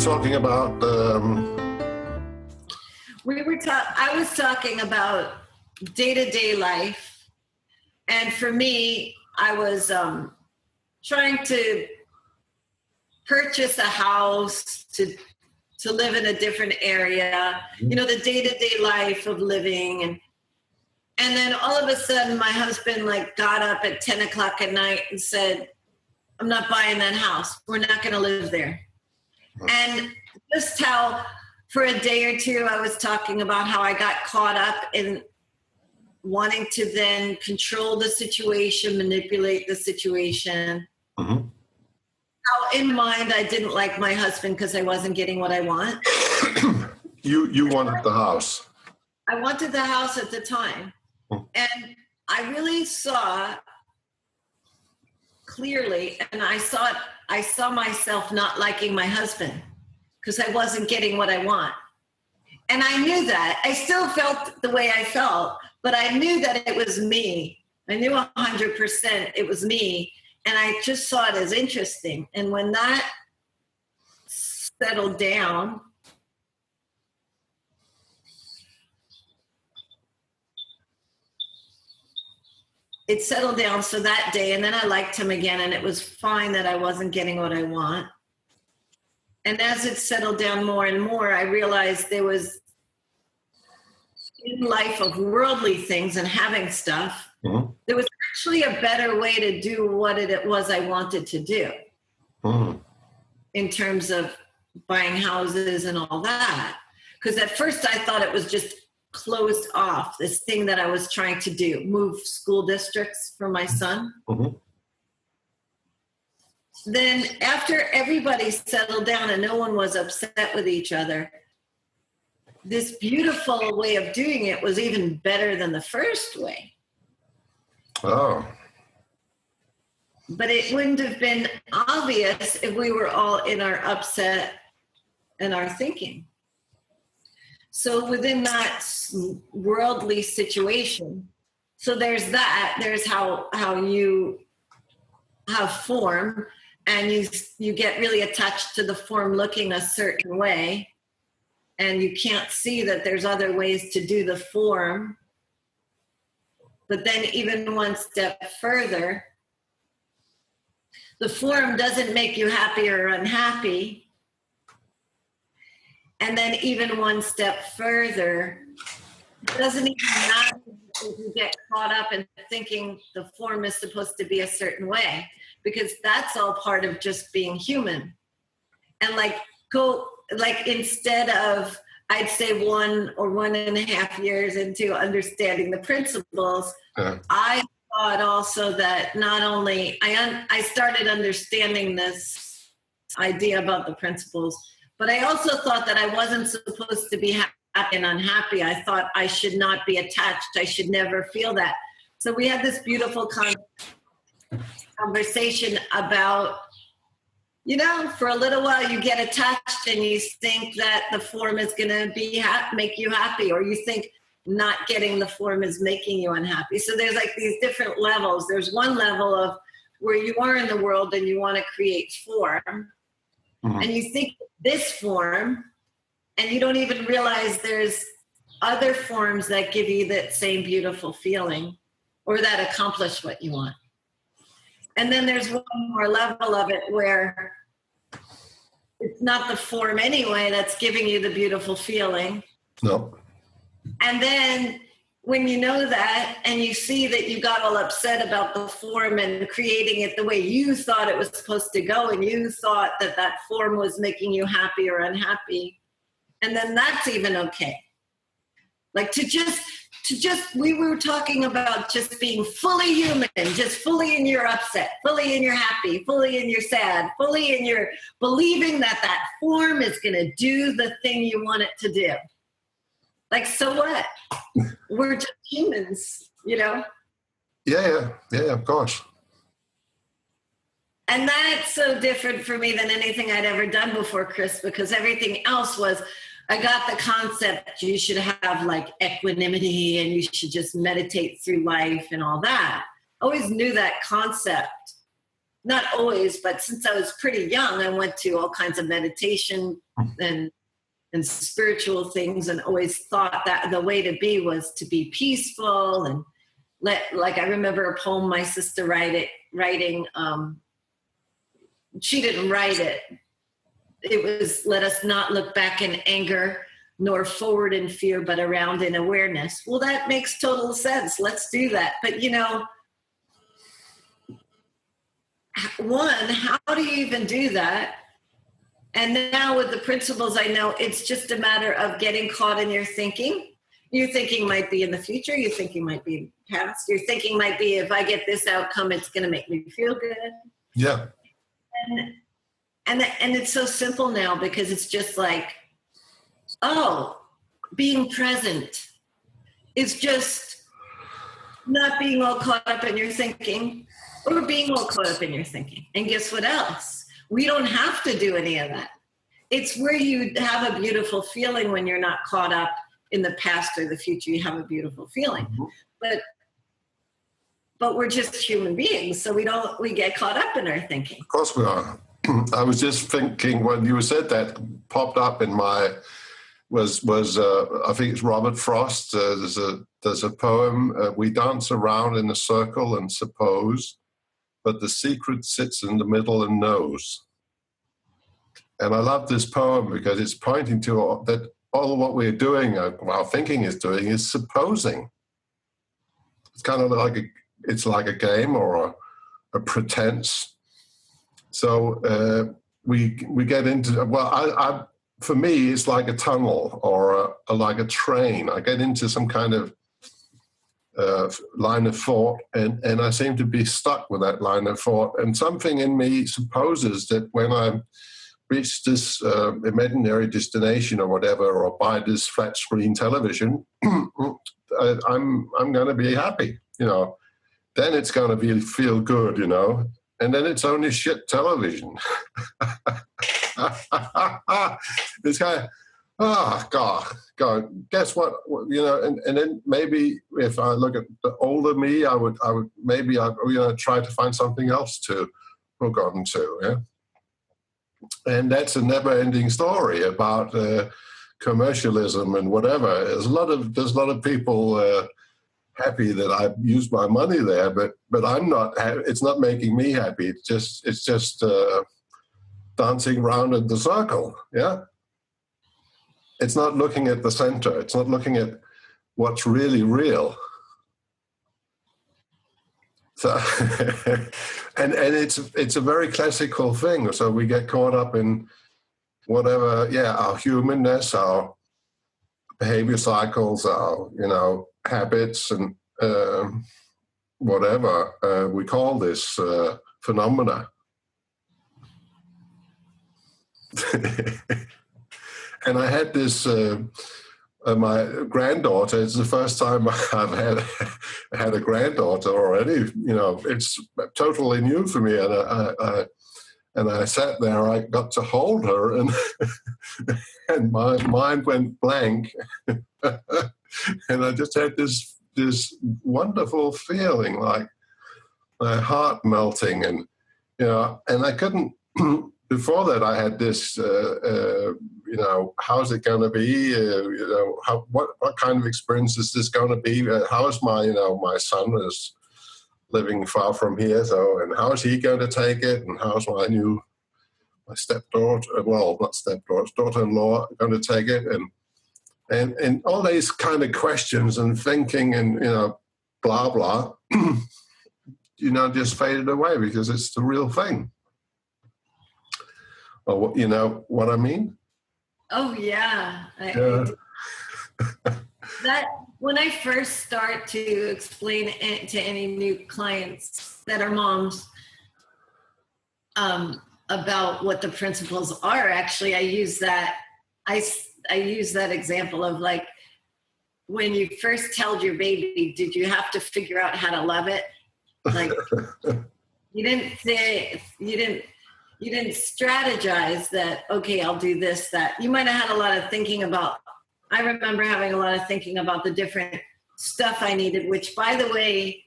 talking about I was talking about day-to-day life, and for me, I was trying to purchase a house to live in a different area. You know, the day-to-day life of living, and then all of a sudden, my husband got up at 10 o'clock at night and said, "I'm not buying that house. We're not going to live there." And just how for a day or two I was talking about how I got caught up in wanting to then control the situation, manipulate the situation. Mm-hmm. How in mind I didn't like my husband because I wasn't getting what I want. You wanted the house. I wanted the house at the time. And I really saw clearly, and I saw myself not liking my husband because I wasn't getting what I want. And I knew that. I still felt the way I felt, but I knew that it was me. I knew 100% it was me. And I just saw it as interesting. And when that settled down, it settled down. So that day, and then I liked him again, and it was fine that I wasn't getting what I want. And as it settled down more and more, I realized there was in life of worldly things and having stuff, Mm-hmm. there was actually a better way to do what it was I wanted to do. Mm-hmm. In terms of buying houses and all that. Because at first I thought it was just closed off, this thing that I was trying to do, move school districts for my son. Mm-hmm. Then after everybody settled down and no one was upset with each other, this beautiful way of doing it was even better than the first way. Oh. But it wouldn't have been obvious if we were all in our upset and our thinking. So within that worldly situation, so there's that, there's how you have form, and you get really attached to the form looking a certain way, and you can't see that there's other ways to do the form. But then even one step further, the form doesn't make you happy or unhappy. And then even one step further, it doesn't even matter if you get caught up in thinking the form is supposed to be a certain way, because that's all part of just being human. And instead of, I'd say 1 or 1.5 years into understanding the principles, I thought also that not only I started understanding this idea about the principles, but I also thought that I wasn't supposed to be happy and unhappy. I thought I should not be attached. I should never feel that. So we had this beautiful conversation about, for a little while you get attached and you think that the form is going to make you happy, or you think not getting the form is making you unhappy. So there's these different levels. There's one level of where you are in the world and you want to create form. Mm-hmm. And you think this form, and you don't even realize there's other forms that give you that same beautiful feeling or that accomplish what you want. And then there's one more level of it where it's not the form anyway that's giving you the beautiful feeling. No. And then when you know that and you see that you got all upset about the form and creating it the way you thought it was supposed to go, and you thought that form was making you happy or unhappy, and then that's even okay. We were talking about just being fully human, just fully in your upset, fully in your happy, fully in your sad, fully in your believing that form is going to do the thing you want it to do. So what? We're just humans, Yeah, of course. And that's so different for me than anything I'd ever done before, Chris, because everything else was, I got the concept you should have equanimity and you should just meditate through life and all that. I always knew that concept. not always, but since I was pretty young, I went to all kinds of meditation and spiritual things, and always thought that the way to be was to be peaceful and like I remember a poem my sister writing. She didn't write it. It was, let us not look back in anger, nor forward in fear, but around in awareness. Well, that makes total sense. Let's do that. But one, how do you even do that? And now with the principles, I know it's just a matter of getting caught in your thinking. Your thinking might be in the future. Your thinking might be in the past. Your thinking might be, if I get this outcome, it's going to make me feel good. Yeah. And it's so simple now, because it's just like, being present is just not being all caught up in your thinking, or being all caught up in your thinking. And guess what else? We don't have to do any of that. It's where you have a beautiful feeling when you're not caught up in the past or the future. You have a beautiful feeling. Mm-hmm. But we're just human beings, so we get caught up in our thinking. Of course we are. I was just thinking when you said that, popped up in my was I think it's Robert Frost. There's a poem. We dance around in a circle and suppose, but the secret sits in the middle and knows. And I love this poem because it's pointing to that all of what we're doing, our thinking is doing, is supposing. It's kind of like a game or a pretense. So we get into, I for me, it's like a tunnel or like a train. I get into some kind of line of thought, and I seem to be stuck with that line of thought. And something in me supposes that when I reach this imaginary destination or whatever, or buy this flat screen television, I'm going to be happy, Then it's going to feel good, And then it's only shit television. It's kind of, God, guess what? And then maybe if I look at the older me, I would maybe try to find something else to hook on to. Yeah? And that's a never-ending story about commercialism and whatever. There's a lot of people happy that I've used my money there, but I'm not. It's not making me happy. It's just dancing around in the circle. Yeah. It's not looking at the center. It's not looking at what's really real. So, and it's a very classical thing. So we get caught up in whatever, our humanness, our behavior cycles, our habits, and whatever we call this phenomena. And I had this. My granddaughter, it's the first time I've had a granddaughter already. It's totally new for me. And I sat there, I got to hold her, and my mind went blank. And I just had this wonderful feeling, like my heart melting. And, and I couldn't, before that I had this, how's it going to be? What kind of experience is this going to be? How is my son is living far from here, and how is he going to take it? And how's my stepdaughter, not stepdaughter, daughter-in-law going to take it? And all these kind of questions and thinking and, blah, blah, just faded away because it's the real thing. Or, what I mean? Oh, yeah. I do. That when I first start to explain it to any new clients that are moms about what the principles are, actually, I use that. I use that example of, like, when you first held your baby, did you have to figure out how to love it? Like, you didn't strategize that, okay, I'll do this, that. You might have had a lot of thinking about, I remember having a lot of thinking about the different stuff I needed, which, by the way,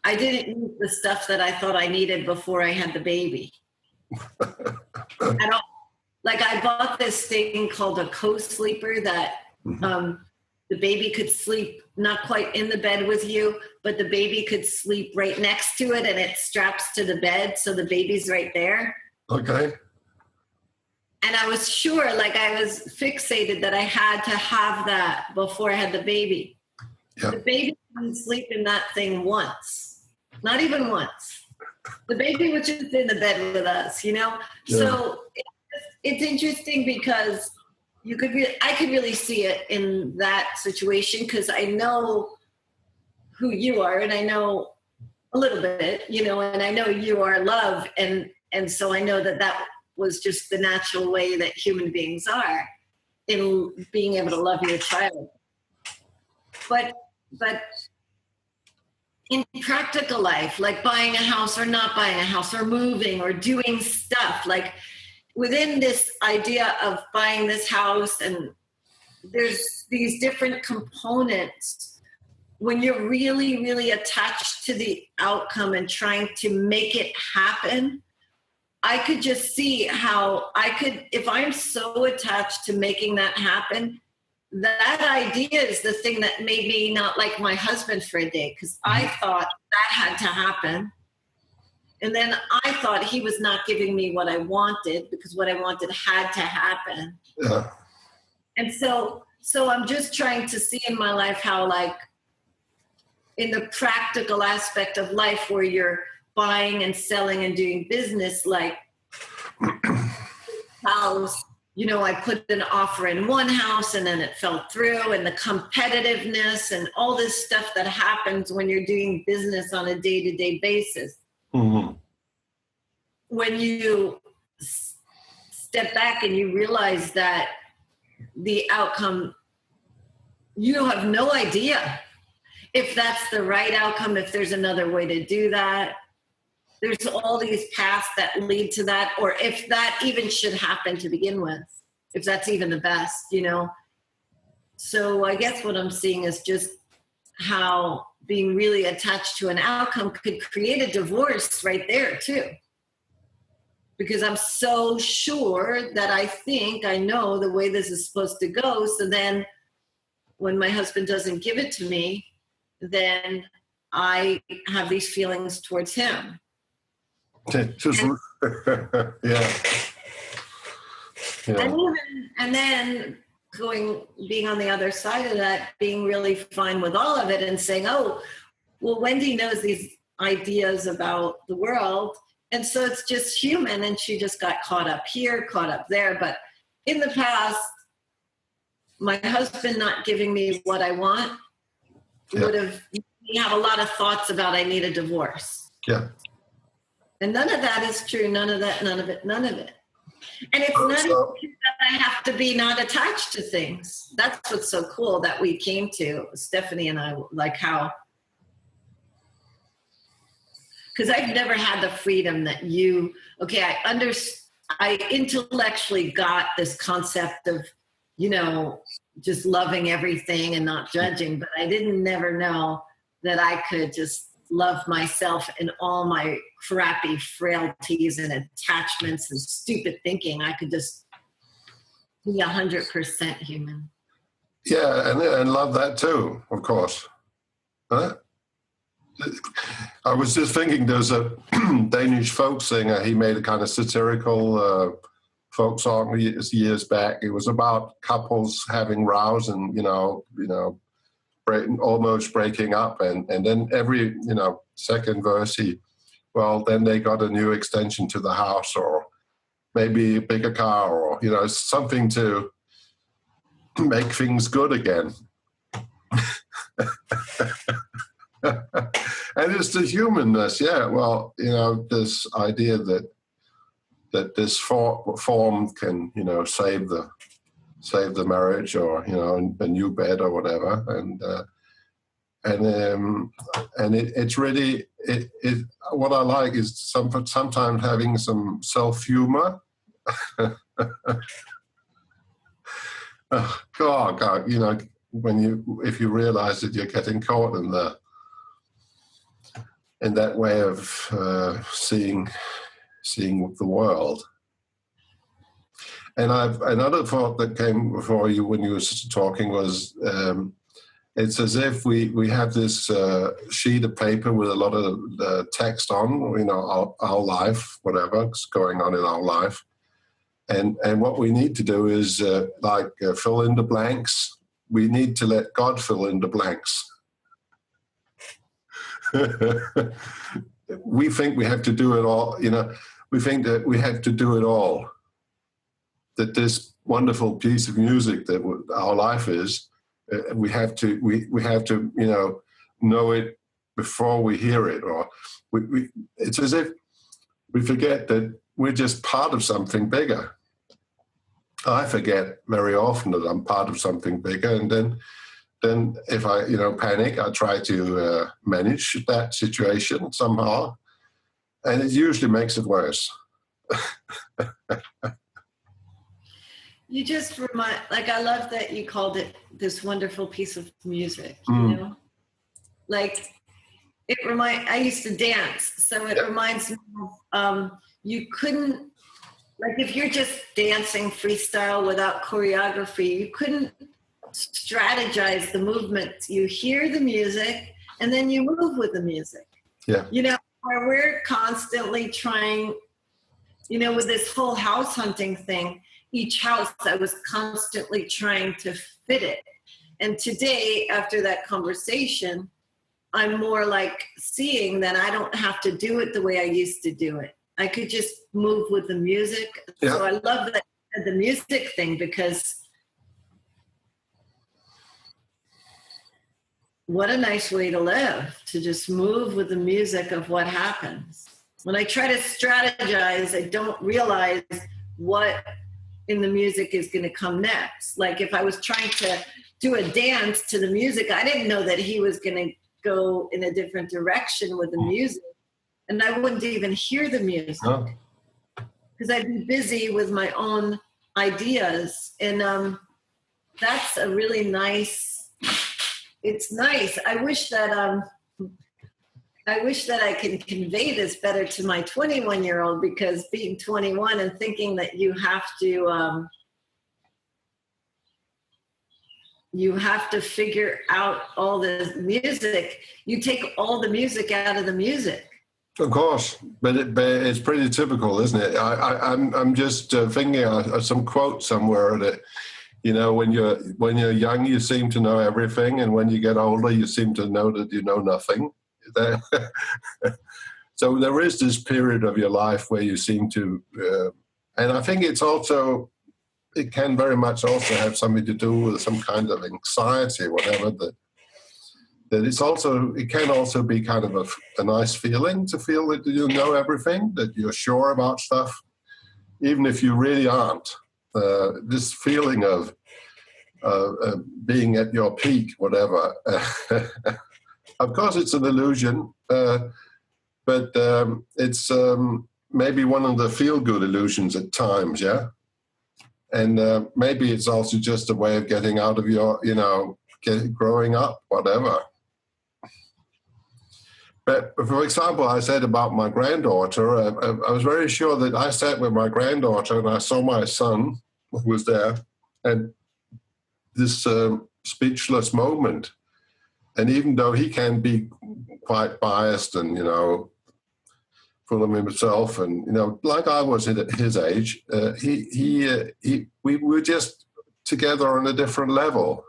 I didn't need the stuff that I thought I needed before I had the baby. I don't, like I bought this thing called a co-sleeper that the baby could sleep not quite in the bed with you, but the baby could sleep right next to it, and it straps to the bed, so the baby's right there. Okay. And I was sure, like I was fixated that I had to have that before I had the baby. Yeah. The baby didn't sleep in that thing once, not even once. The baby was just in the bed with us, you know? Yeah. So it's interesting because I could really see it in that situation, because I know who you are, and I know a little bit, you know, and I know you are love, and so I know that was just the natural way that human beings are in being able to love your child. But in practical life, like buying a house or not buying a house, or moving or doing stuff, like within this idea of buying this house, and there's these different components. When you're really, really attached to the outcome and trying to make it happen, I could just see how if I'm so attached to making that happen, that idea is the thing that made me not like my husband for a day, because I thought that had to happen. And then I thought he was not giving me what I wanted, because what I wanted had to happen. Yeah. And so I'm just trying to see in my life how, like, in the practical aspect of life where you're buying and selling and doing business, like house, you know, I put an offer in one house and then it fell through, and the competitiveness and all this stuff that happens when you're doing business on a day-to-day basis. Mm-hmm. When you step back and you realize that the outcome, you have no idea if that's the right outcome, if there's another way to do that. There's all these paths that lead to that, or if that even should happen to begin with, if that's even the best, you know. So I guess what I'm seeing is just how being really attached to an outcome could create a divorce right there too. Because I'm so sure that I think I know the way this is supposed to go. So then when my husband doesn't give it to me, then I have these feelings towards him. Yeah. And then being on the other side of that, being really fine with all of it and saying, oh, well, Wendi knows these ideas about the world, and so it's just human, and she just got caught up here, caught up there. But in the past, my husband not giving me what I want would have made me have a lot of thoughts about I need a divorce. Yeah. And none of that is true. None of that, none of it, none of it. And it's not even true that I have to be not attached to things. That's what's so cool that we came to, Stephanie and I, like how, because I've never had the freedom that I intellectually got this concept of, you know, just loving everything and not judging, but I didn't never know that I could just love myself and all my crappy frailties and attachments and stupid thinking. I could just be 100% human. Yeah, and love that too, of course. Huh? I was just thinking, there's a Danish folk singer. He made a kind of satirical folk song years back. It was about couples having rows and, almost breaking up, and then every second verse then they got a new extension to the house, or maybe a bigger car, or something to make things good again. And it's the humanness, this idea that this form can save the marriage, or a new bed or whatever, and it's really what I like is sometimes having some self-humor. God, if you realize that you're getting caught in that way of seeing the world. And another thought that came before you when you were talking was, it's as if we have this sheet of paper with a lot of text on, our life, whatever's going on in our life. And what we need to do is fill in the blanks. We need to let God fill in the blanks. We think we have to do it all, we think that we have to do it all. That this wonderful piece of music that our life is, we have to know it before we hear it, or it's as if we forget that we're just part of something bigger. I forget very often that I'm part of something bigger, and then if I panic, I try to manage that situation somehow, and it usually makes it worse. You just remind, I love that you called it this wonderful piece of music, I used to dance, so it reminds me of, you couldn't, if you're just dancing freestyle without choreography, you couldn't strategize the movements. You hear the music and then you move with the music. Yeah. Where we're constantly trying, with this whole house hunting thing, each house I was constantly trying to fit it. And today, after that conversation, I'm more seeing that I don't have to do it the way I used to do it. I could just move with the music. Yeah. So I love the music thing, because what a nice way to live, to just move with the music of what happens. When I try to strategize, I don't realize what in the music is going to come next. If I was trying to do a dance to the music, I didn't know that he was going to go in a different direction with the music, and I wouldn't even hear the music because I'd be busy with my own ideas. And that's a really nice, it's nice. I wish that I can convey this better to my 21-year-old, because being 21 and thinking that you have to figure out all the music, you take all the music out of the music. Of course, but it's pretty typical, isn't it? I'm just thinking of some quote somewhere that, when you're young, you seem to know everything, and when you get older, you seem to know that you know nothing. So there is this period of your life where you seem to, and I think it can very much also have something to do with some kind of anxiety, whatever, it can also be kind of a nice feeling to feel that you know everything, that you're sure about stuff, even if you really aren't. This feeling of being at your peak, whatever. Of course, it's an illusion, but it's maybe one of the feel-good illusions at times, yeah? And maybe it's also just a way of getting out of your, growing up, whatever. But, for example, I said about my granddaughter, I was very sure that I sat with my granddaughter and I saw my son who was there, and this speechless moment. And even though he can be quite biased and, full of himself, and, like I was at his age, we were just together on a different level,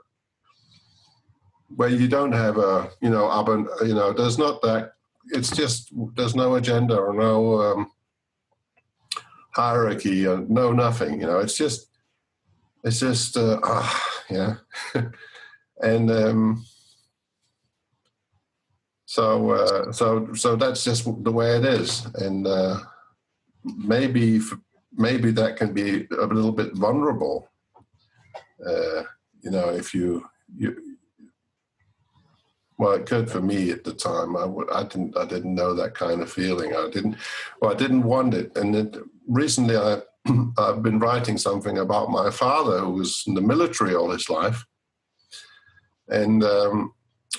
where you don't have there's not that, it's just, there's no agenda or no hierarchy, or no nothing, it's just, yeah. And so that's just the way it is, and maybe that can be a little bit vulnerable, if you. Well, it could for me at the time. I didn't know that kind of feeling. I didn't want it. And recently, I've been writing something about my father, who was in the military all his life, and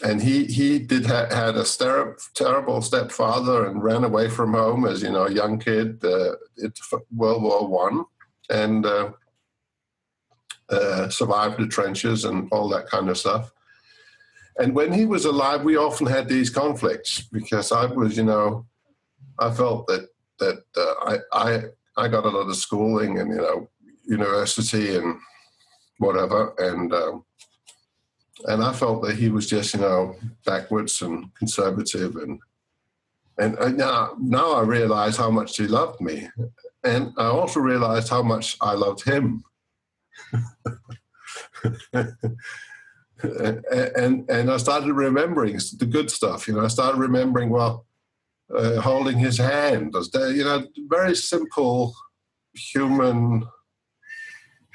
And he did had a terrible stepfather and ran away from home as, a young kid into World War One, and survived the trenches and all that kind of stuff. And when he was alive, we often had these conflicts because I was, I felt that I got a lot of schooling and, university and whatever. And I felt that he was just, backwards and conservative. And now I realize how much he loved me. And I also realized how much I loved him. And I started remembering the good stuff. I started remembering, holding his hand. Very simple human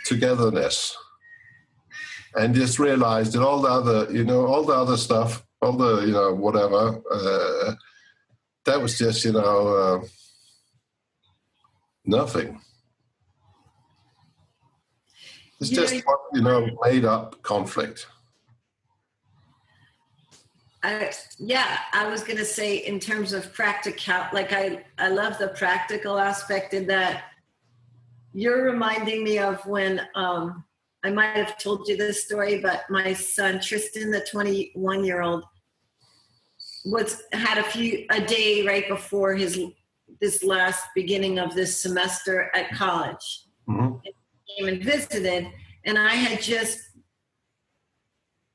togetherness. And just realized that all the other stuff, all the, whatever, that was just, nothing. It's just, made up conflict. I was going to say in terms of practical, like I love the practical aspect in that. You're reminding me of when, I might have told you this story, but my son Tristan, the 21-year-old, had a day right before this last beginning of this semester at college. Mm-hmm. He came and visited, and I had just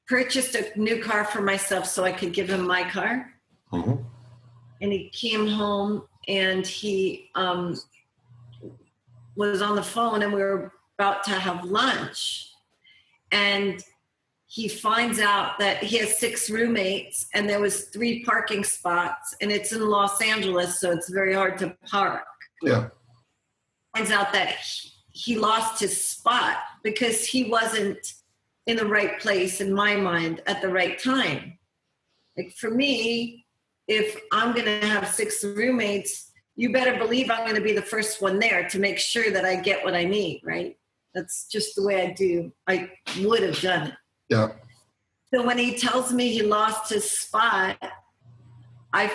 purchased a new car for myself so I could give him my car. Mm-hmm. And he came home and he was on the phone, and we were about to have lunch, and he finds out that he has 6 roommates and there was 3 parking spots, and it's in Los Angeles, so it's very hard to park. Yeah. Finds out that he lost his spot because he wasn't in the right place in my mind at the right time. Like for me, if I'm going to have 6 roommates, you better believe I'm going to be the first one there to make sure that I get what I need, right? That's just the way I do. I would have done it. Yeah. So when he tells me he lost his spot, I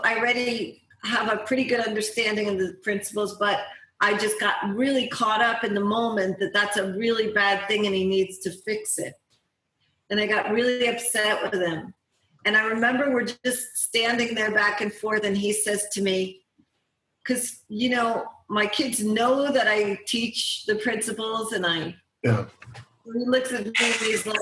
already have a pretty good understanding of the principles, but I just got really caught up in the moment that that's a really bad thing and he needs to fix it. And I got really upset with him. And I remember we're just standing there back and forth, and he says to me, because, my kids know that I teach the principles, and he looks at me and he's like,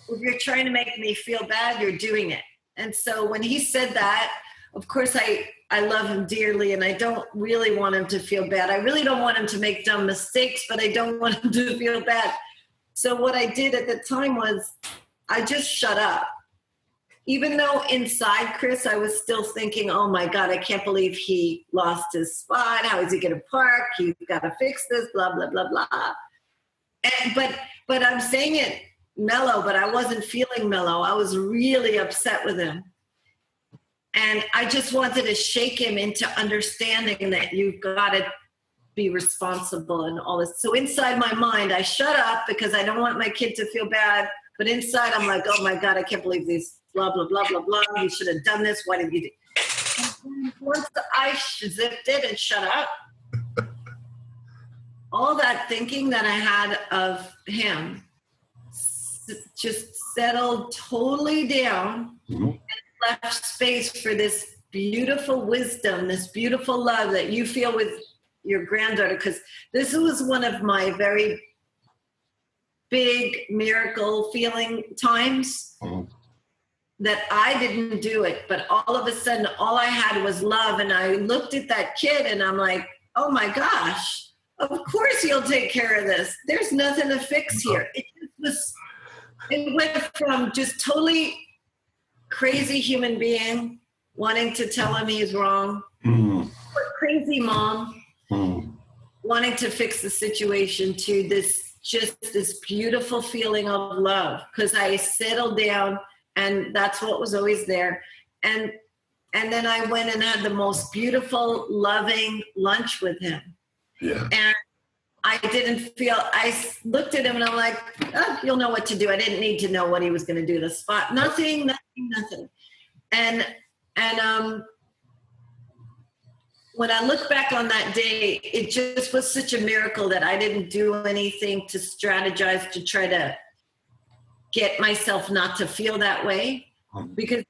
if you're trying to make me feel bad, you're doing it. And so when he said that, of course, I love him dearly, and I don't really want him to feel bad. I really don't want him to make dumb mistakes, but I don't want him to feel bad. So what I did at the time was I just shut up. Even though inside, Chris, I was still thinking, oh my God, I can't believe he lost his spot. How is he going to park? He's got to fix this, blah, blah, blah, blah. But I'm saying it mellow, but I wasn't feeling mellow. I was really upset with him. And I just wanted to shake him into understanding that you've got to be responsible and all this. So inside my mind, I shut up because I don't want my kid to feel bad. But inside, I'm like, oh my God, I can't believe these blah, blah, blah, blah, blah. You should have done this. Why did you do? And once I zipped it and shut up, all that thinking that I had of him just settled totally down and left space for this beautiful wisdom, this beautiful love that you feel with your granddaughter. Because this was one of my very big miracle feeling times. That I didn't do it, but all of a sudden, all I had was love. And I looked at that kid and I'm like, oh my gosh, of course you'll take care of this. There's nothing to fix here. It went from just totally crazy human being wanting to tell him he's wrong, crazy mom wanting to fix the situation, to this beautiful feeling of love. Because I settled down. And that's what was always there. And then I went and had the most beautiful, loving lunch with him. Yeah. And I looked at him and I'm like, oh, you'll know what to do. I didn't need to know what he was going to do. The spot, nothing. And when I look back on that day, it just was such a miracle that I didn't do anything to strategize to try to get myself not to feel that way, because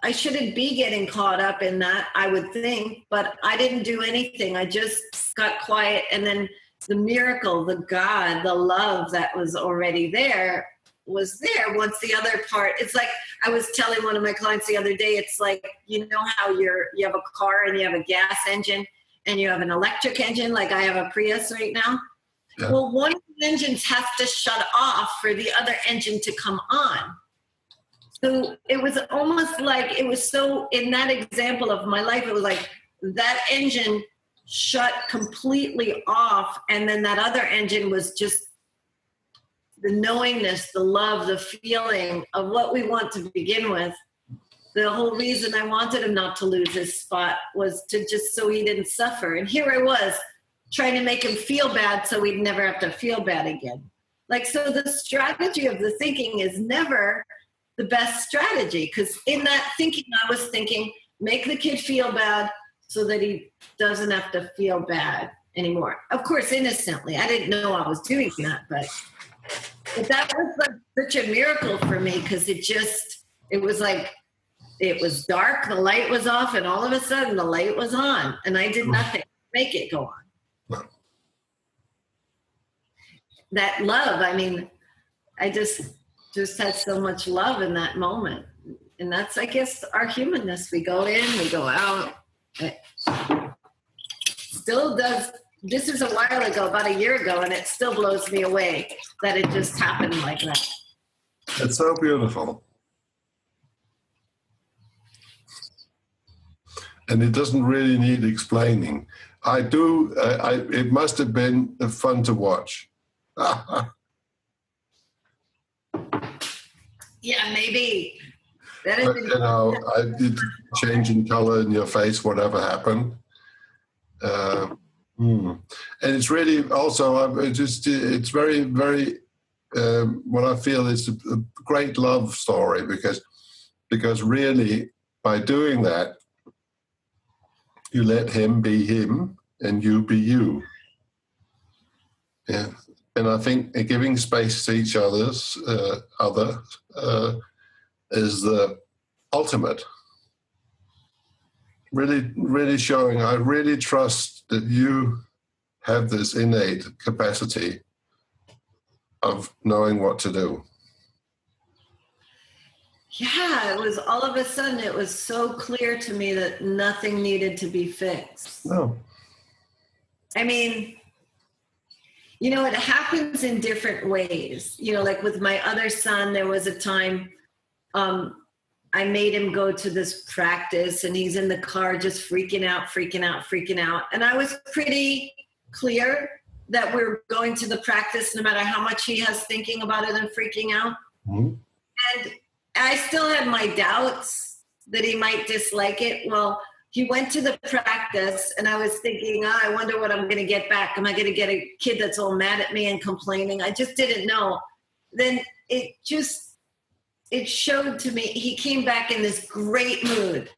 I shouldn't be getting caught up in that, I would think, but I didn't do anything. I just got quiet. And then the miracle, the God, the love that was already there was there. Once the other part, it's like I was telling one of my clients the other day, it's like, you know how you have a car and you have a gas engine and you have an electric engine, like I have a Prius right now. Yeah. Well, one of the engines has to shut off for the other engine to come on. So it was almost like, it was so, in that example of my life, it was like that engine shut completely off, and then that other engine was just the knowingness, the love, the feeling of what we want to begin with. The whole reason I wanted him not to lose his spot was to just so he didn't suffer. And here I was trying to make him feel bad so he'd never have to feel bad again. Like, so the strategy of the thinking is never the best strategy, because in that thinking, I was thinking, make the kid feel bad so that he doesn't have to feel bad anymore. Of course, innocently. I didn't know I was doing that, but that was like such a miracle for me, because it was like, it was dark, the light was off, and all of a sudden the light was on, and I did nothing to make it go on. That love, I mean, I just had so much love in that moment. And that's, I guess, our humanness. We go in, we go out. It still does. This is a while ago, about a year ago, and it still blows me away that it just happened like that. It's so beautiful. And it doesn't really need explaining. It must have been fun to watch. Yeah, maybe. I did change in color in your face, whatever happened. And it's really also, it's very, very, what I feel is a great love story, because really by doing that, you let him be him and you be you. Yeah. And I think giving space to each other is the ultimate. Really, really showing, I really trust that you have this innate capacity of knowing what to do. Yeah, it was all of a sudden, it was so clear to me that nothing needed to be fixed. No. I mean, it happens in different ways. Like with my other son, there was a time I made him go to this practice, and he's in the car just freaking out. And I was pretty clear that we're going to the practice no matter how much he has thinking about it and freaking out. Mm-hmm. And I still had my doubts that he might dislike it. Well, he went to the practice, and I was thinking, I wonder what I'm going to get back. Am I going to get a kid that's all mad at me and complaining? I just didn't know. Then it showed to me, he came back in this great mood.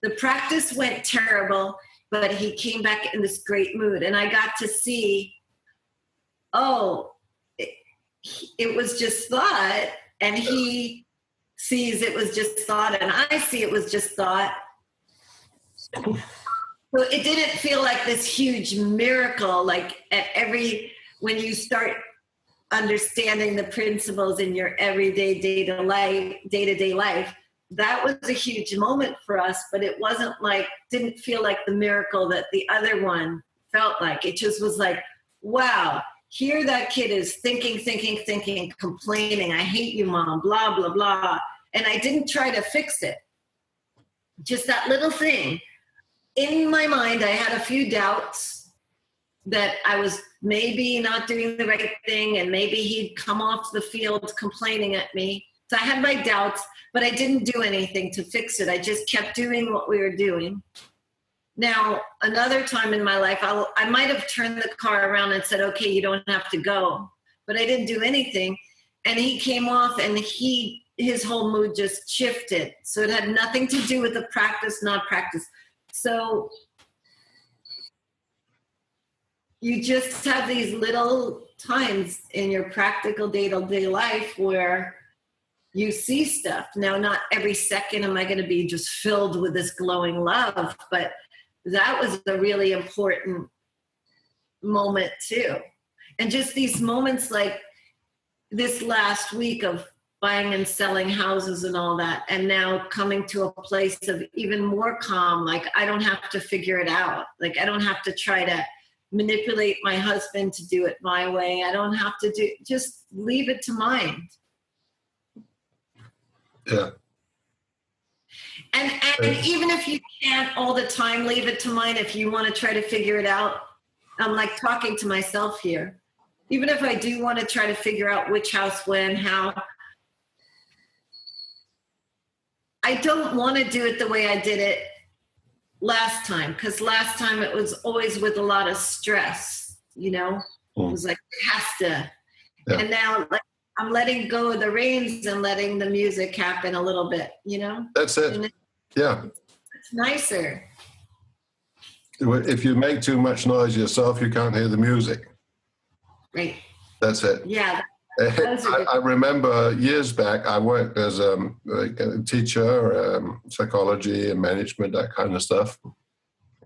The practice went terrible, but he came back in this great mood. And I got to see, it was just thought, and he sees it was just thought, and I see it was just thought. So it didn't feel like this huge miracle, like when you start understanding the principles in your everyday day-to-day life, that was a huge moment for us, but it didn't feel like the miracle that the other one felt like. It just was like, wow, here that kid is thinking, complaining, I hate you, mom, blah, blah, blah. And I didn't try to fix it. Just that little thing. In my mind, I had a few doubts that I was maybe not doing the right thing, and maybe he'd come off the field complaining at me. So I had my doubts, but I didn't do anything to fix it. I just kept doing what we were doing. Now, another time in my life, I might have turned the car around and said, okay, you don't have to go. But I didn't do anything. And he came off and his whole mood just shifted. So it had nothing to do with the practice, not practice. So you just have these little times in your practical day-to-day life where you see stuff. Now, not every second am I going to be just filled with this glowing love, but that was a really important moment too. And just these moments like this last week of buying and selling houses and all that, and now coming to a place of even more calm, like I don't have to figure it out. Like I don't have to try to manipulate my husband to do it my way. I don't have to just leave it to mind. Yeah. And even if you can't all the time leave it to mind, if you want to try to figure it out, I'm like talking to myself here. Even if I do want to try to figure out which house, when, how, I don't want to do it the way I did it last time, because last time it was always with a lot of stress, you know? It was like, it has to. Yeah. And now, like, I'm letting go of the reins and letting the music happen a little bit, you know? That's it. Yeah. It's nicer. If you make too much noise yourself, you can't hear the music. Right. That's it. Yeah. I remember years back, I worked as a teacher, psychology and management, that kind of stuff.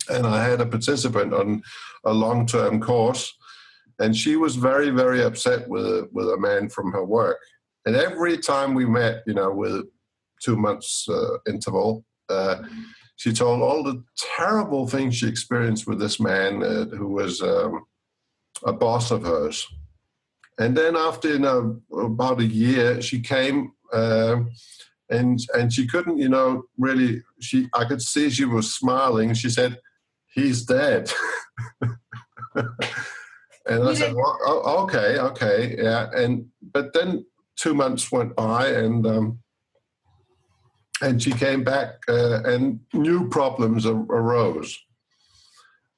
And I had a participant on a long-term course, and she was very, very upset with a man from her work. And every time we met, you know, with 2 months interval, she told all the terrible things she experienced with this man who was a boss of hers. And then after, you know, about a year, she came and she couldn't, you know, really, I could see she was smiling. She said, "He's dead." And I said, "Well, okay, yeah." But then 2 months went by, and she came back, and new problems arose.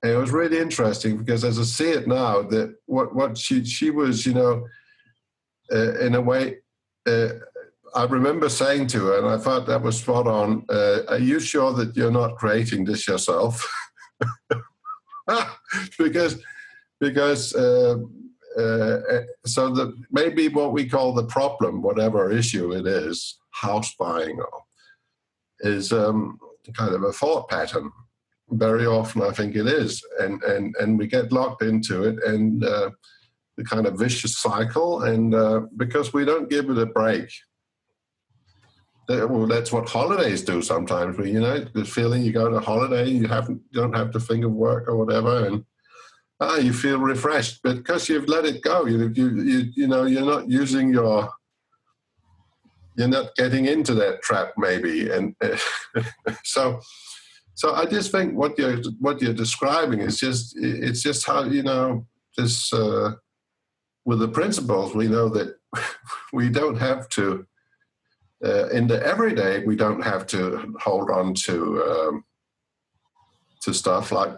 And it was really interesting because, as I see it now, that what she was, you know, in a way, I remember saying to her, and I thought that was spot on. Are you sure that you're not creating this yourself? because so that maybe what we call the problem, whatever issue it is, house buying, is kind of a thought pattern. Very often, I think it is, and we get locked into it, and the kind of vicious cycle, and because we don't give it a break. Well, that's what holidays do sometimes. You know, the feeling you go on a holiday, you don't have to think of work or whatever, and you feel refreshed, but because you've let it go, you know, you're not using you're not getting into that trap, maybe, and So I just think what you're describing is it's just how, you know, this with the principles, we know that we don't have to in the everyday, we don't have to hold on to stuff like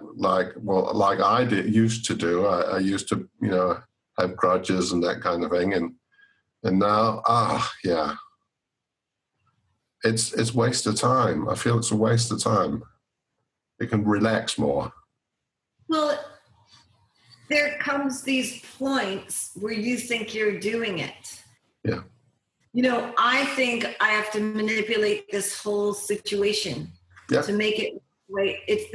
I used to do. I used to, you know, have grudges and that kind of thing, and now yeah, it's waste of time. I feel it's a waste of time. It can relax more. Well, there comes these points where you think you're doing it. Yeah. You know, I think I have to manipulate this whole situation to make it right. It's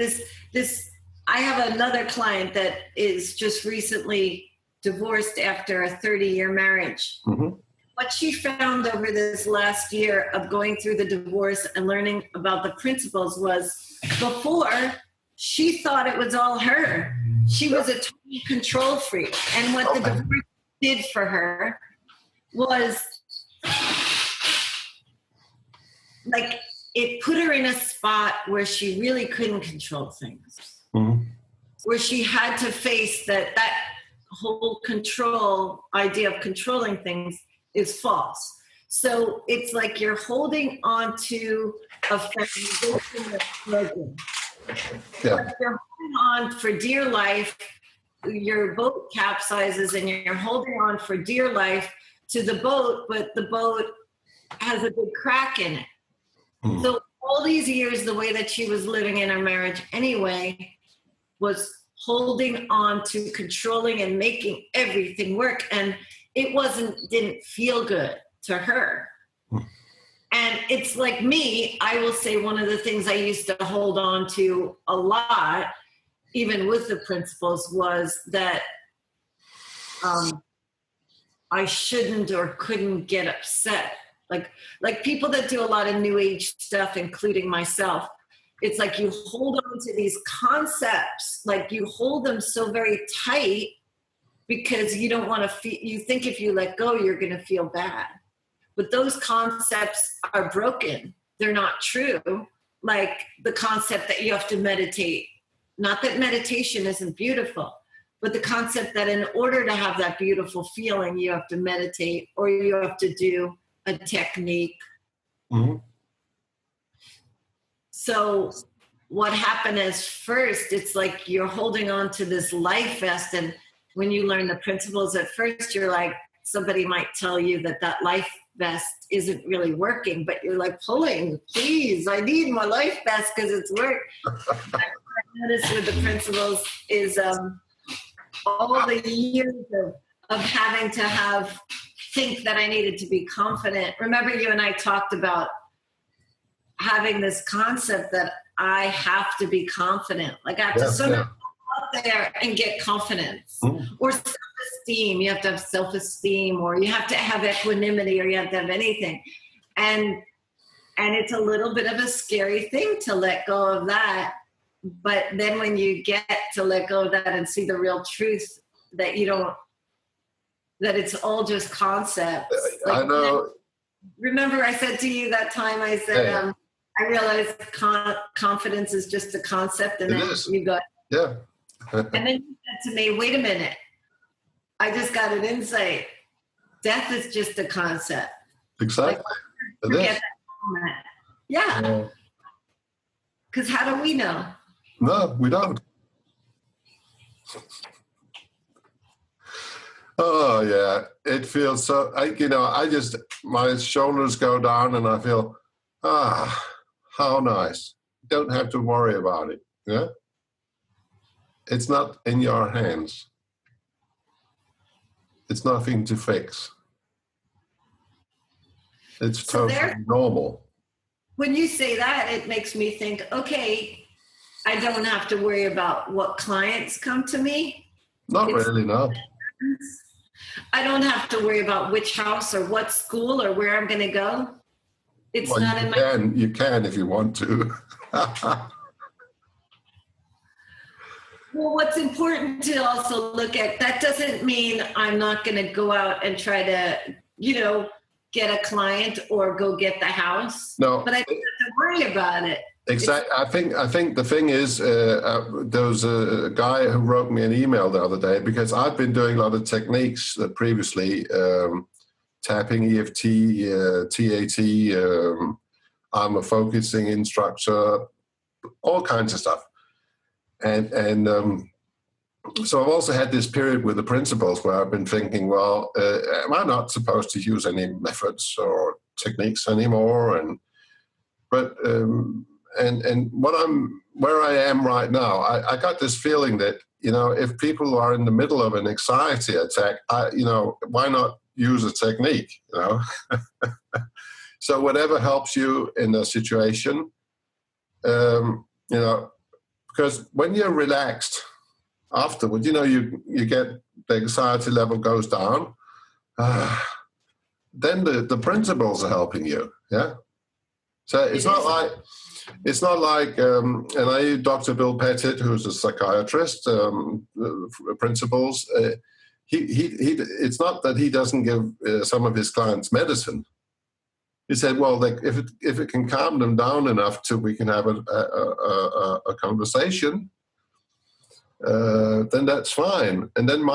this. I have another client that is just recently divorced after a 30-year marriage. Mm-hmm. What she found over this last year of going through the divorce and learning about the principles was, before, she thought it was all her. She was a total control freak. And what the divorce did for her was, like, it put her in a spot where she really couldn't control things. Mm-hmm. Where she had to face that whole control idea of controlling things is false. So it's like you're holding on to a foundation that's broken. Yeah. Like you're holding on for dear life. Your boat capsizes and you're holding on for dear life to the boat, but the boat has a big crack in it. Mm. So all these years, the way that she was living in her marriage anyway was holding on to controlling and making everything work. And it didn't feel good to her. Mm. And it's like me, I will say one of the things I used to hold on to a lot, even with the principles, was that I shouldn't or couldn't get upset. Like people that do a lot of new age stuff, including myself, it's like you hold on to these concepts, like you hold them so very tight because you don't want to feel, you think if you let go, you're going to feel bad. But those concepts are broken. They're not true. Like the concept that you have to meditate. Not that meditation isn't beautiful, but the concept that in order to have that beautiful feeling, you have to meditate or you have to do a technique. Mm-hmm. So what happened is first, it's like you're holding on to this life vest. And when you learn the principles at first, you're like, somebody might tell you that life vest isn't really working, but you're like pulling, please, I need my life vest because it's work. What I noticed with the principles is all the years of having to think that I needed to be confident. Remember you and I talked about having this concept that I have to be confident. Like I have to somehow go out there and get confidence or self-esteem. You have to have self-esteem, or you have to have equanimity, or you have to have anything. And it's a little bit of a scary thing to let go of that. But then when you get to let go of that and see the real truth that that it's all just concepts. Like, I know. Remember I said to you that time, I said, I realized confidence is just a concept, and then you got, and then you said to me, wait a minute, I just got an insight. Death is just a concept. Exactly. Like, forget that moment. Yeah. Because how do we know? No, we don't. Oh yeah, it feels so. My shoulders go down, and I feel, how nice. Don't have to worry about it. Yeah, it's not in your hands. It's nothing to fix. It's totally normal. When you say that, it makes me think, okay, I don't have to worry about what clients come to me. Not really, no. I don't have to worry about which house or what school or where I'm going to go. It's not in my... You can if you want to. Well, what's important to also look at, that doesn't mean I'm not going to go out and try to, get a client or go get the house. No. But I don't have to worry about it. Exactly. I think the thing is, there was a guy who wrote me an email the other day, because I've been doing a lot of techniques previously, tapping, EFT, TAT, I'm a focusing instructor, all kinds of stuff. And so I've also had this period with the principles where I've been thinking, well, am I not supposed to use any methods or techniques anymore? But where I am right now, I got this feeling that, if people are in the middle of an anxiety attack, why not use a technique, So whatever helps you in a situation, because when you're relaxed afterward, you get the anxiety level goes down, then the principles are helping you, yeah? So it's not like, and I use Dr. Bill Pettit, who's a psychiatrist, principles. It's not that he doesn't give some of his clients medicine. He said, well, if it can calm them down enough till we can have a conversation, then that's fine. And then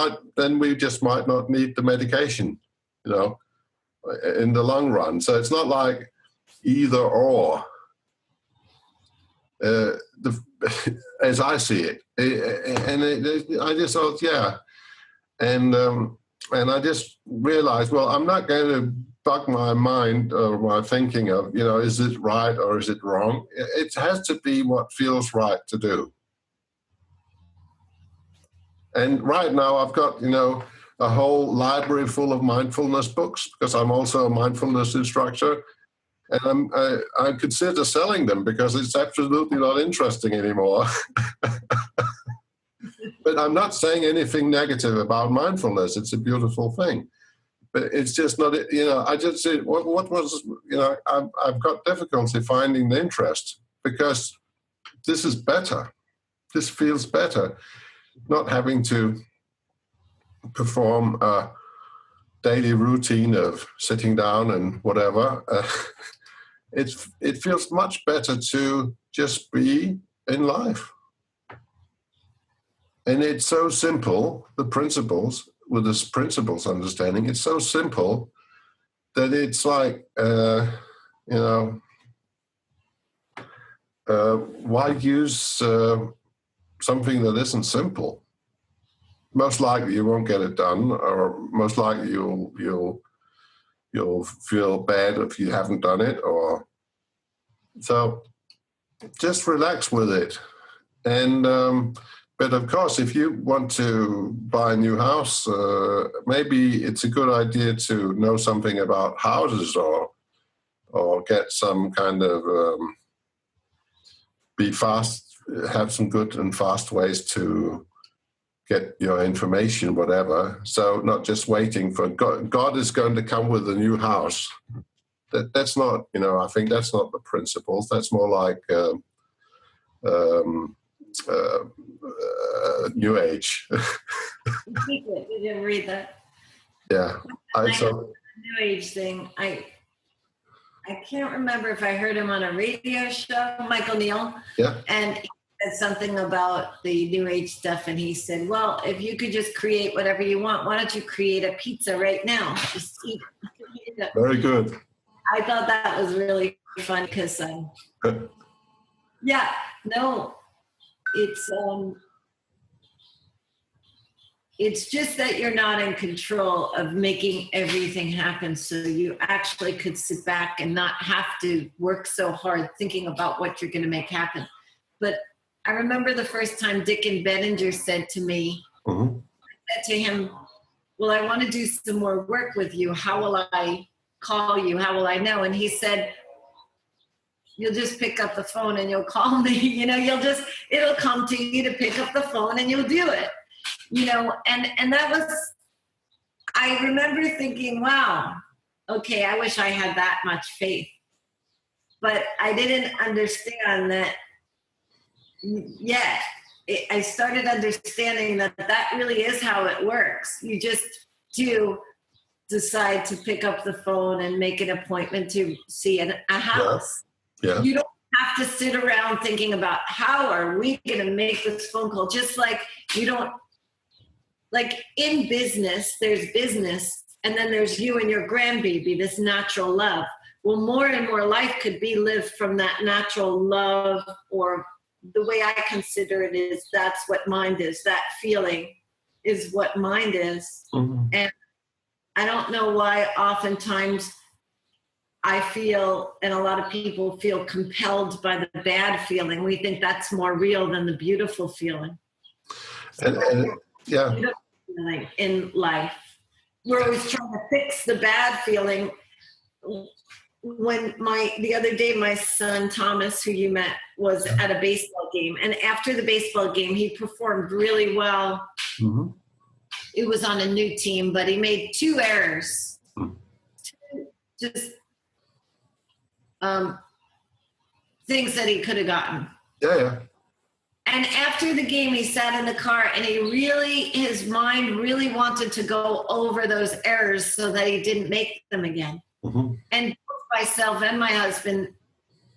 we just might not need the medication, in the long run. So it's not like either or. as I see it. I just thought, yeah. And I just realized, well, I'm not going to bug my mind or my thinking of, is it right or is it wrong? It has to be what feels right to do. And right now I've got, a whole library full of mindfulness books because I'm also a mindfulness instructor. And I consider selling them because it's absolutely not interesting anymore. But I'm not saying anything negative about mindfulness. It's a beautiful thing. But it's just not, I just said, what was, I've got difficulty finding the interest because this is better. This feels better. Not having to perform a daily routine of sitting down and whatever. It feels much better to just be in life. And it's so simple, the principles, with this principles understanding, it's so simple that it's like, why use something that isn't simple? Most likely you won't get it done, or most likely you'll feel bad if you haven't done it, or so just relax with it. And but of course, if you want to buy a new house, maybe it's a good idea to know something about houses, or get some kind of be fast, have some good and fast ways to get your information, whatever. So not just waiting for God is going to come with a new house. That's not, I think that's not the principles. That's more like New Age. You didn't read that. Yeah. New Age thing. I can't remember if I heard him on a radio show, Michael Neal. Yeah. And he said something about the New Age stuff, and he said, well, if you could just create whatever you want, why don't you create a pizza right now? Just eat it. Very good. I thought that was really fun because, it's just that you're not in control of making everything happen. So you actually could sit back and not have to work so hard thinking about what you're going to make happen. But I remember the first time Dick and Benninger said to me, I said to him, well, I want to do some more work with you. How will I call you? How will I know? And he said, you'll just pick up the phone and you'll call me. It'll come to you to pick up the phone and you'll do it. And that was, I remember thinking, wow, okay, I wish I had that much faith. But I didn't understand that yet. I started understanding that really is how it works. You just do decide to pick up the phone and make an appointment to see a house. Yeah. You don't have to sit around thinking about how are we going to make this phone call. Just like you don't, like in business, there's business, and then there's you and your grandbaby, this natural love. Well, more and more life could be lived from that natural love, or the way I consider it is that's what mind is. That feeling is what mind is. Mm-hmm. And I don't know why oftentimes I feel, and a lot of people feel compelled by the bad feeling. We think that's more real than the beautiful feeling. Yeah. Feeling in life. We're always trying to fix the bad feeling. When the other day, my son Thomas, who you met, was at a baseball game, and after the baseball game, he performed really well. Mm-hmm. It was on a new team, but he made 2 errors. Just things that he could have gotten. Yeah. And after the game, he sat in the car and his mind really wanted to go over those errors so that he didn't make them again. Mm-hmm. And both myself and my husband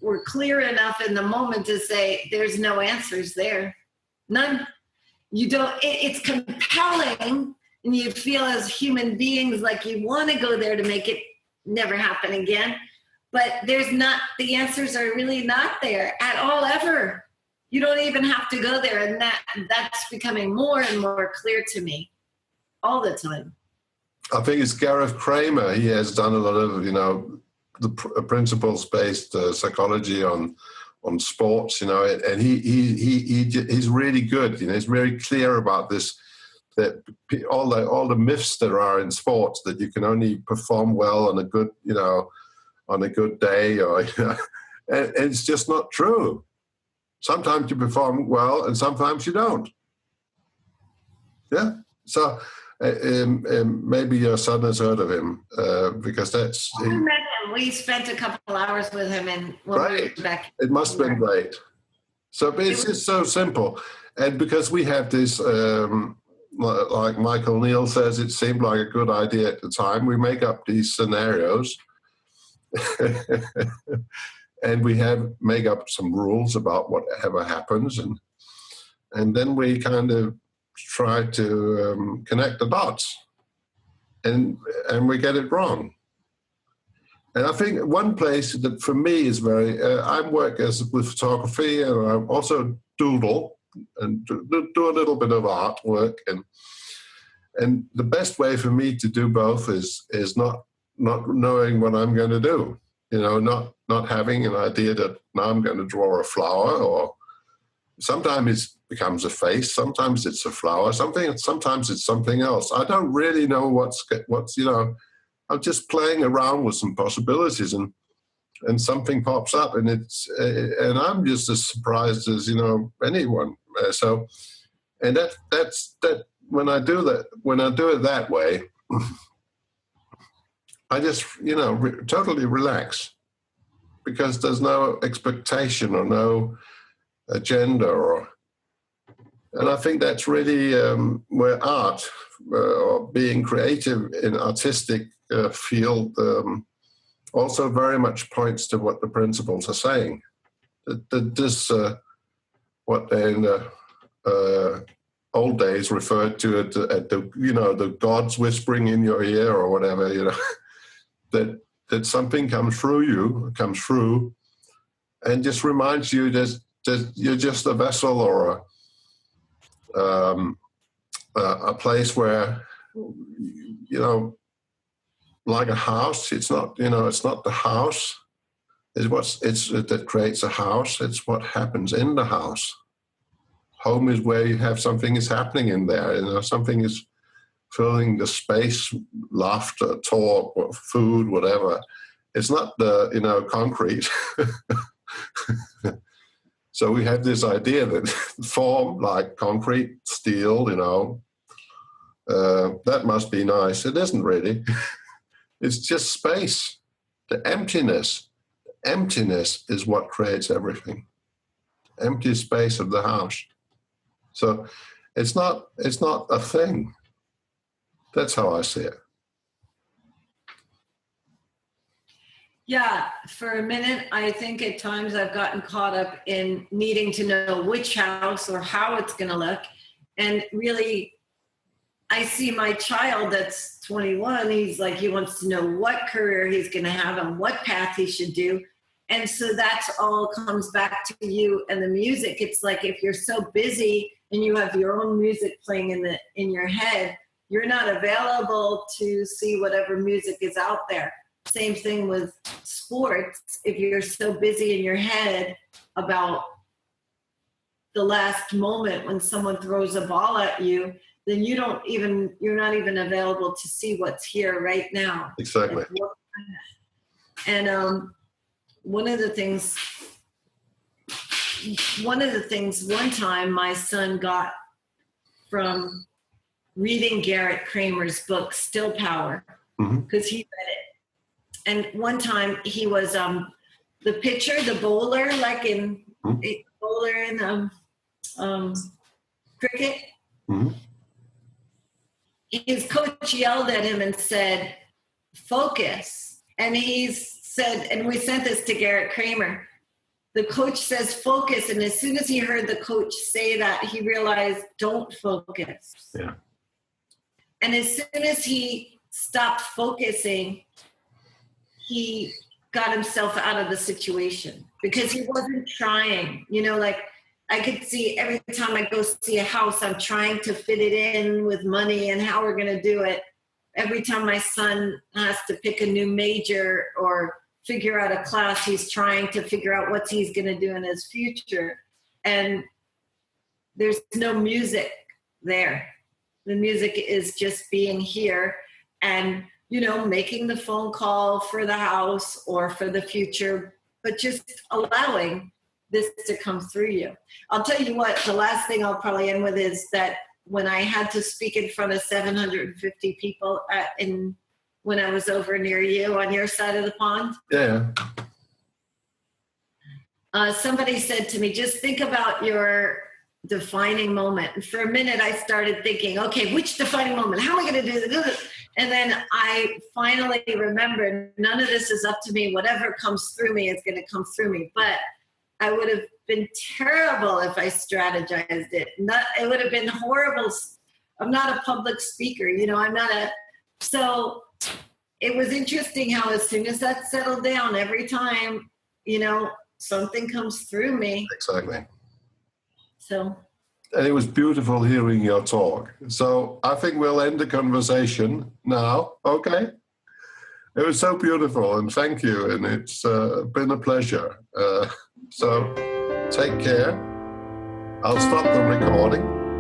were clear enough in the moment to say, there's no answers there. None. You don't, it's compelling, and you feel as human beings like you want to go there to make it never happen again. but the answers are really not there at all ever. You don't even have to go there. And that's becoming more and more clear to me all the time. I think it's Gareth Kramer. He has done a lot of, the principles-based psychology on sports, and he's really good. He's very clear about this, that all the myths there are in sports, that you can only perform well on a good, on a good day, or and it's just not true. Sometimes you perform well, and sometimes you don't. Yeah. So maybe your son has heard of him, because that's. I met him. We spent a couple hours with him, and Right. We were back. It must have been great. So it's just so simple, and because we have this, like Michael Neal says, it seemed like a good idea at the time. We make up these scenarios, and we make up some rules about whatever happens, and then we kind of try to connect the dots, and we get it wrong. And I think one place that for me is very, I work with photography, and I also doodle and do a little bit of artwork, and the best way for me to do both is not knowing what I'm going to do, not having an idea that now I'm going to draw a flower, or sometimes it becomes a face, sometimes it's a flower, sometimes it's something else. I don't really know what's I'm just playing around with some possibilities, and something pops up, and and I'm just as surprised as anyone. And that's when I do it that way, I just totally relax, because there's no expectation or no agenda, and I think that's really where art or being creative in artistic field also very much points to what the principles are saying. This what they in the old days referred to at the gods whispering in your ear, or whatever, that something comes through, and just reminds you that you're just a vessel, or a place where, like a house. It's not the house. That creates a house. It's what happens in the house. Home is where you have something is happening in there. Something is filling the space, laughter, talk, food, whatever. It's not the concrete. So we have this idea that form, like concrete, steel, that must be nice. It isn't really. It's just space. The emptiness. Emptiness is what creates everything. Empty space of the house. So it's not a thing. That's how I see it. Yeah, for a minute, I think at times I've gotten caught up in needing to know which house or how it's going to look. And really, I see my child that's 21, he wants to know what career he's going to have and what path he should do. And so that's all comes back to you and the music. It's like, if you're so busy and you have your own music playing in your head, you're not available to see whatever music is out there. Same thing with sports. If you're so busy in your head about the last moment when someone throws a ball at you, then you're not even available to see what's here right now. Exactly. And one of the things one time my son got from reading Garrett Kramer's book, Still Power, because he read it. And one time he was the pitcher, the bowler, like in bowler in cricket. Mm-hmm. His coach yelled at him and said, "Focus." And he said, and we sent this to Garrett Kramer. The coach says, "Focus." And as soon as he heard the coach say that, he realized, don't focus. Yeah. And as soon as he stopped focusing, he got himself out of the situation because he wasn't trying. Like I could see every time I go see a house, I'm trying to fit it in with money and how we're going to do it. Every time my son has to pick a new major or figure out a class, he's trying to figure out what he's going to do in his future. And there's no music there. The music is just being here and, making the phone call for the house or for the future, but just allowing this to come through you. I'll tell you what, the last thing I'll probably end with is that when I had to speak in front of 750 people when I was over near you on your side of the pond. Yeah. Somebody said to me, just think about your defining moment. And for a minute, I started thinking, okay, which defining moment? How am I going to do this? And then I finally remembered, none of this is up to me. Whatever comes through me is going to come through me. But I would have been terrible if I strategized it. It would have been horrible. I'm not a public speaker, I'm not so it was interesting how as soon as that settled down, every time, something comes through me. Exactly. So. And it was beautiful hearing your talk. So I think we'll end the conversation now. Okay. It was so beautiful, and thank you. And it's been a pleasure. So take care. I'll stop the recording.